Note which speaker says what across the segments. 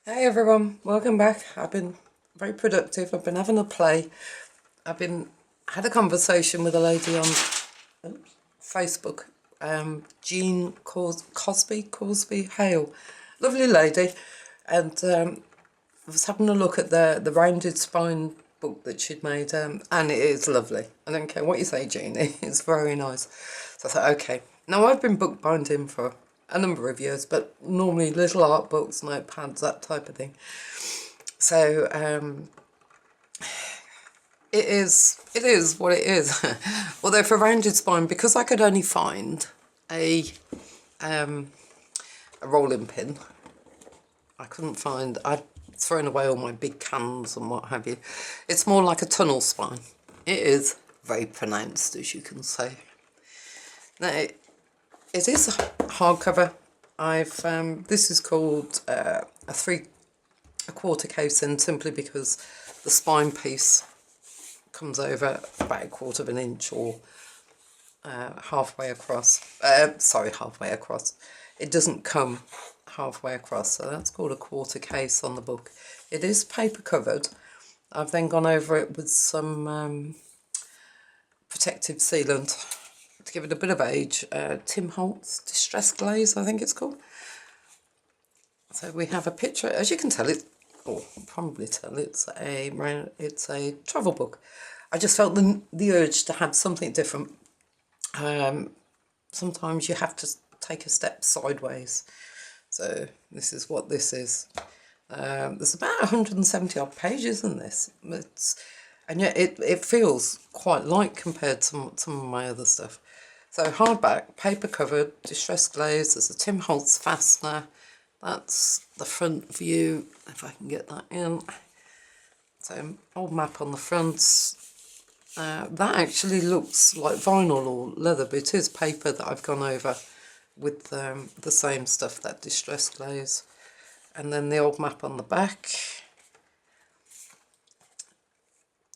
Speaker 1: Hey everyone, welcome back. I've been very productive. I've been having a play. Had a conversation with a lady on Facebook, Jean Cosby Hale, lovely lady, and I was having a look at the rounded spine book that she'd made, and it is lovely. I don't care what you say, Jeannie. It's very nice. So I thought, okay. Now I've been bookbinding for a number of years, but normally little art books, notepads, that type of thing. So it is what it is. Although for rounded spine, because I could only find a rolling pin, I couldn't find. I'd thrown away all my big cans and what have you. It's more like a tunnel spine. It is very pronounced, as you can say. Now it is hardcover. This is called a 3/4 casing, simply because the spine piece comes over about 1/4 of an inch, or halfway across. Halfway across. It doesn't come halfway across, so that's called a 1/4 case on the book. It is paper covered. I've then gone over it with some protective sealant to give it a bit of age. Tim Holtz Distress Glaze, I think it's called. So we have a picture. As you can tell, probably tell, it's a travel book. I just felt the urge to have something different. Sometimes you have to take a step sideways. So this is what this is. There's about 170 odd pages in this. And yet it feels quite light compared to some of my other stuff. So hardback, paper covered, distress glaze. There's a Tim Holtz fastener. That's the front view, if I can get that in. So old map on the front. That actually looks like vinyl or leather, but it is paper that I've gone over with the same stuff, that distress glaze. And then the old map on the back.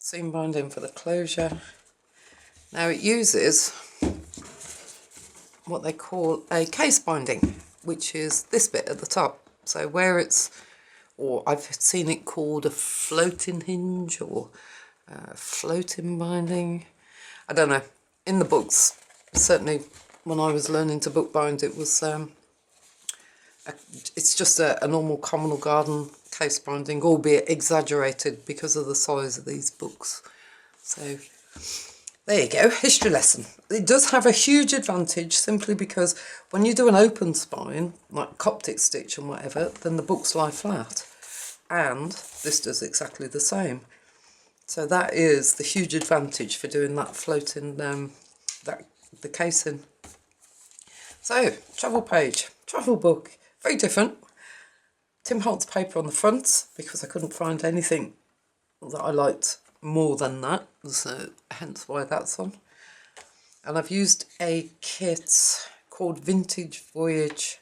Speaker 1: Seam binding for the closure. Now it uses what they call a case binding, which is this bit at the top. So where it's, or I've seen it called a floating hinge or floating binding. I don't know. In the books, certainly when I was learning to bookbind, it was it's just a normal common or garden case binding, albeit exaggerated because of the size of these books. So there you go, history lesson. It does have a huge advantage simply because when you do an open spine, like Coptic stitch and whatever, then the books lie flat. And this does exactly the same. So that is the huge advantage for doing that floating, the casing. So, travel page, travel book, very different. Tim Holtz paper on the front, because I couldn't find anything that I liked more than that, so hence why that's on. And I've used a kit called Vintage Voyage.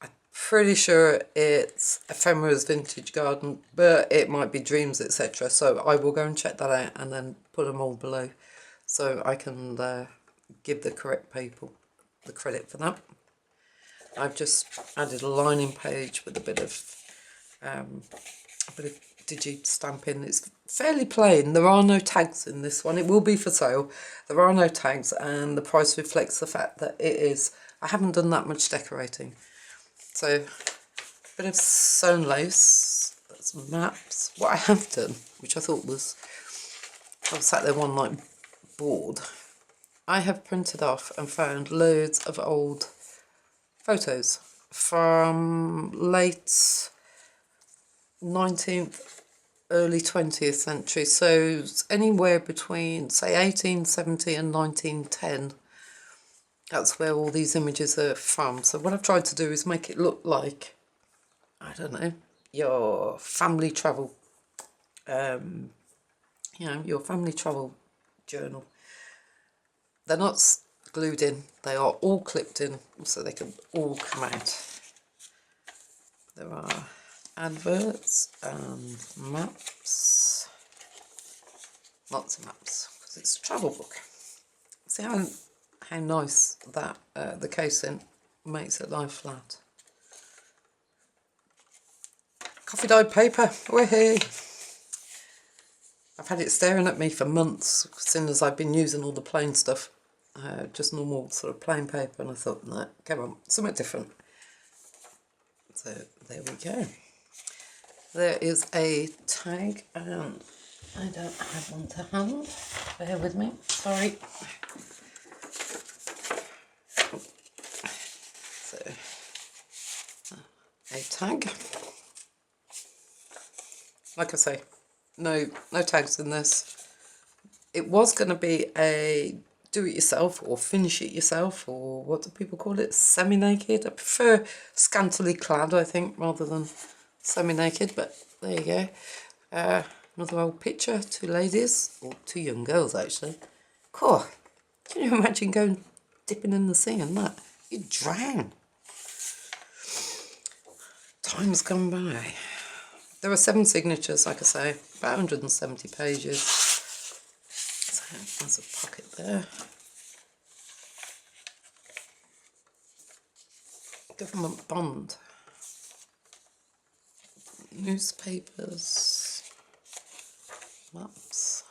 Speaker 1: I'm pretty sure it's Ephemera's Vintage Garden, but it might be Dreams, etc. So I will go and check that out and then put them all below, so I can give the correct people the credit for that. I've just added a lining page with a bit of digi stamping. It's fairly plain. There are no tags in this one. It will be for sale. There are no tags, and the price reflects the fact that it is. I haven't done that much decorating. So, a bit of sewn lace. That's maps. What I have done, which I thought was, I was sat there one night bored. I have printed off and found loads of old photos from late 19th, early 20th century. So anywhere between, say, 1870 and 1910. That's where all these images are from. So what I've tried to do is make it look like, I don't know, your family travel, your family travel journal. They're not glued in, they are all clipped in, so they can all come out. There are adverts and maps, lots of maps, because it's a travel book. See how nice that the casing makes it lie flat. Coffee dyed paper, woohoo! I've had it staring at me for months, soon as I've been using all the plain stuff. Just normal sort of plain paper, and I thought, no, come on, something different. So there we go. There is a tag, and I don't have one to hand. Bear with me, sorry. So, a tag. Like I say, no tags in this. It was going to be a do-it-yourself or finish-it-yourself, or what do people call it? Semi-naked. I prefer scantily clad, I think, rather than semi-naked, but there you go. Another old picture, two ladies, or two young girls actually. Cool. Can you imagine going dipping in the sea and that? You'd drown. Time's gone by. There are 7 signatures, like I say, about 170 pages. So there's a pocket there. Government bond. Newspapers. Maps.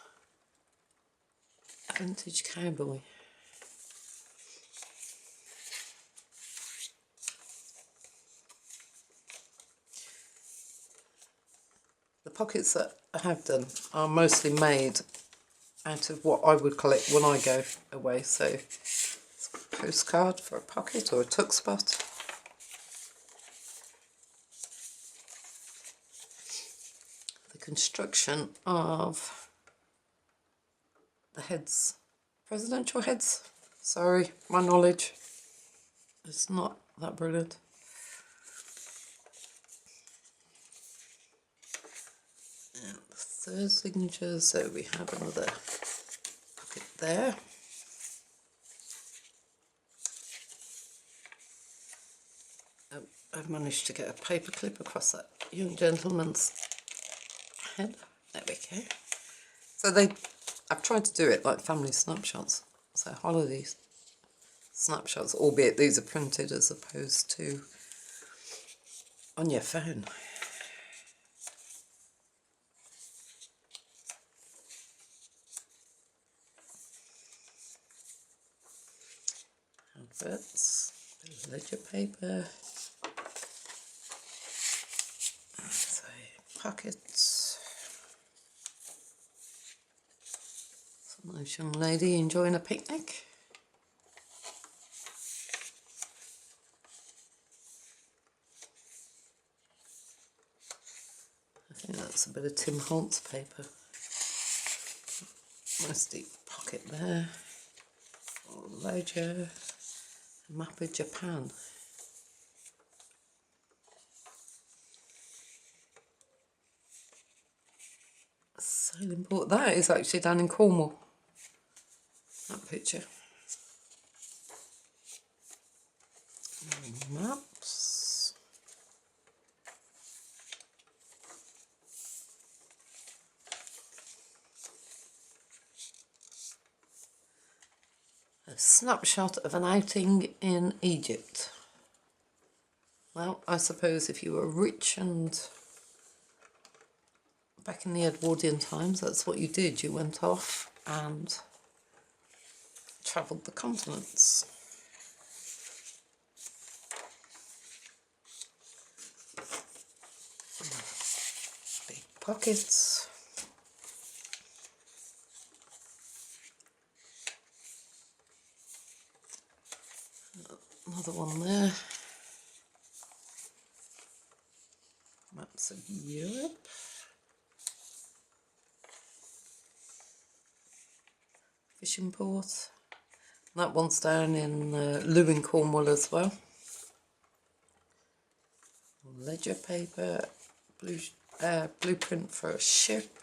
Speaker 1: Vintage cowboy. The pockets that I have done are mostly made out of what I would collect when I go away. So it's a postcard for a pocket or a tuck spot. The construction of the heads, presidential heads. Sorry, my knowledge is not that brilliant. And the third signature, so we have another pocket there. I've managed to get a paper clip across that young gentleman's head. There we go. So I've tried to do it like family snapshots. So holiday snapshots, albeit these are printed as opposed to on your phone. Adverts, ledger paper, so pockets. Some nice young lady enjoying a picnic. I think that's a bit of Tim Holtz paper. Nice deep pocket there. Ledger, map of Japan. Sailing port. That is actually down in Cornwall. That picture. Maps. A snapshot of an outing in Egypt. Well, I suppose if you were rich and back in the Edwardian times, that's what you did. You went off and travelled the continents. Big pockets. Another one there. Maps of Europe. Fishing port. That one's down in Lewin, Cornwall as well. Ledger paper, blueprint for a ship.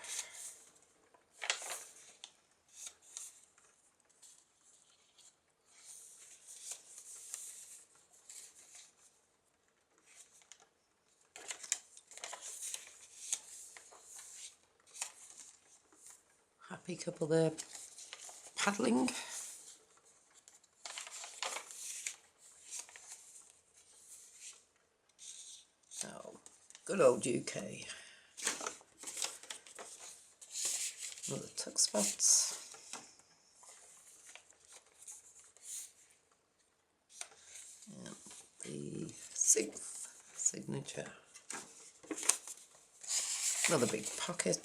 Speaker 1: Happy couple there paddling. Oh, good Good old UK. Another tuck spots. And the 6th signature. Another big pocket.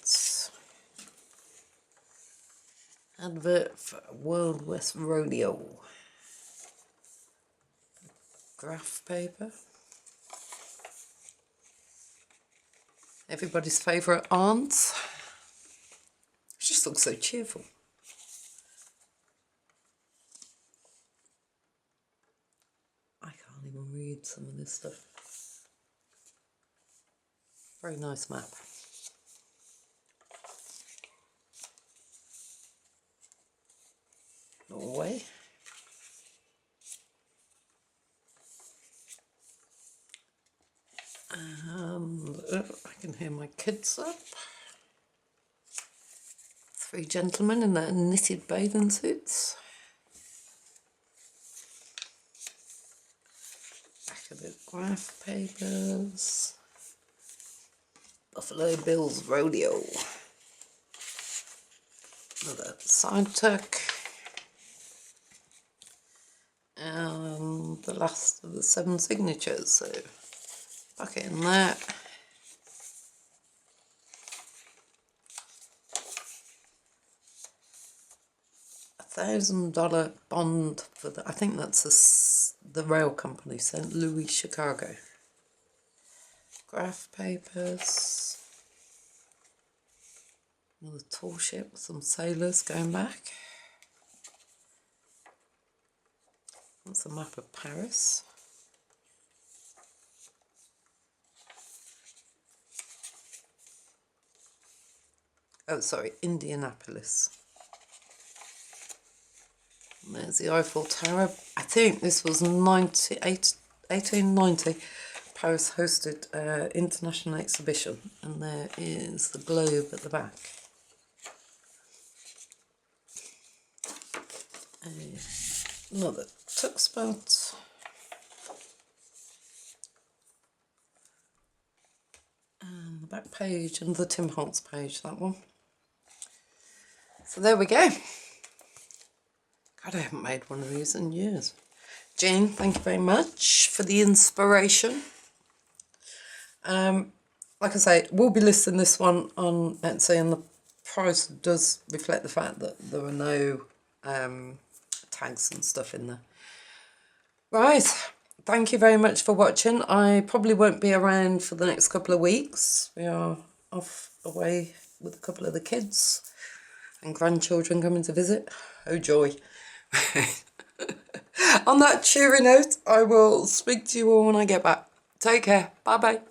Speaker 1: Advert for World West Rodeo. Graph paper. Everybody's favourite aunt. She just looks so cheerful. I can't even read some of this stuff. Very nice map. Norway. And I can hear my kids up. 3 gentlemen in their knitted bathing suits. Back of the graph papers. Buffalo Bills Rodeo. Another side tuck. And the last of the 7 signatures, so back in there. $1,000 bond for the, I think that's the rail company, St. Louis, Chicago. Graph papers. Another tall ship with some sailors going back. That's a map of Paris. Oh, sorry, Indianapolis. And there's the Eiffel Tower. I think this was 1890. Paris hosted an international exhibition, and there is the globe at the back. Another tuck spot. And the back page and the Tim Holtz page, that one. So there we go. God, I haven't made one of these in years. Jane, thank you very much for the inspiration. Like I say, we'll be listing this one on Etsy, and the price does reflect the fact that there are no tags and stuff in there. Right, thank you very much for watching. I probably won't be around for the next couple of weeks. We are off away with a couple of the kids and grandchildren coming to visit. Oh joy. On that cheery note, I will speak to you all when I get back. Take care. Bye bye.